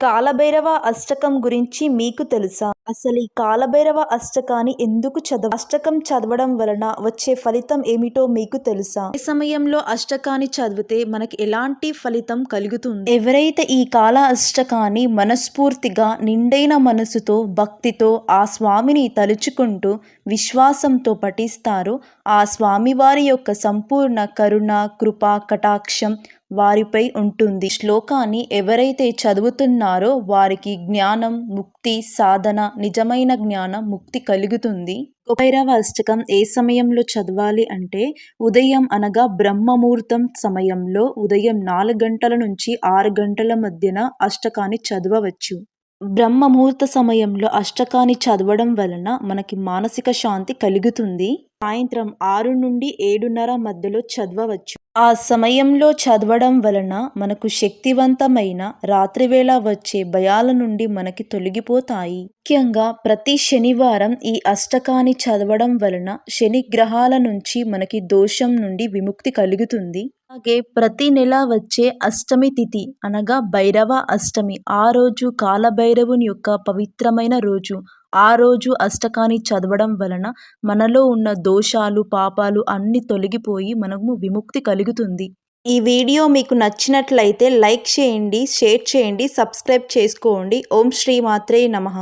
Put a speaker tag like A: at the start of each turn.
A: కాలభైరవ అష్టకం గురించి మీకు తెలుసా? అసలు ఈ కాలభైరవ అష్టకాన్ని ఎందుకు అష్టకం చదవడం వలన వచ్చే ఫలితం ఏమిటో మీకు తెలుసా? ఏ సమయంలో అష్టకాన్ని చదివితే మనకి ఎలాంటి ఫలితం కలుగుతుంది? ఎవరైతే ఈ కాల అష్టకాన్ని మనస్ఫూర్తిగా నిండైన మనసుతో భక్తితో ఆ స్వామిని తలుచుకుంటూ విశ్వాసంతో పఠిస్తారో ఆ స్వామివారి యొక్క సంపూర్ణ కరుణ కృప కటాక్షం వారిపై ఉంటుంది. శ్లోకాన్ని ఎవరైతే చదువుతున్నారో వారికి జ్ఞానం ముక్తి సాధన నిజమైన జ్ఞానం ముక్తి కలుగుతుంది. భైరవ అష్టకం ఏ సమయంలో చదవాలి అంటే ఉదయం అనగా బ్రహ్మముహూర్తం సమయంలో ఉదయం 4 గంటల నుంచి 6 గంటల మధ్యన అష్టకాన్ని చదవవచ్చు. బ్రహ్మముహూర్త సమయంలో అష్టకాన్ని చదవడం వలన మనకి మానసిక శాంతి కలుగుతుంది. సాయంత్రం 6 నుండి 7:30 మధ్యలో చదవవచ్చు. ఆ సమయంలో చదవడం వలన మనకు శక్తివంతమైన రాత్రివేళ వచ్చే భయాల నుండి మనకి తొలగిపోతాయి. ముఖ్యంగా ప్రతి శనివారం ఈ అష్టకాన్ని చదవడం వలన శని గ్రహాల నుంచి మనకి దోషం నుండి విముక్తి కలుగుతుంది. అలాగే ప్రతి నెల వచ్చే అష్టమి తిథి అనగా భైరవ అష్టమి, ఆ రోజు కాలభైరవుని యొక్క పవిత్రమైన రోజు. ఆ రోజు అష్టకాన్ని చదవడం వలన మనలో ఉన్న దోషాలు పాపాలు అన్నీ తొలగిపోయి మనము విముక్తి కలుగుతుంది. ఈ వీడియో మీకు నచ్చినట్లయితే లైక్ చేయండి, షేర్ చేయండి, సబ్స్క్రైబ్ చేసుకోండి. ఓం శ్రీ మాత్రే నమః.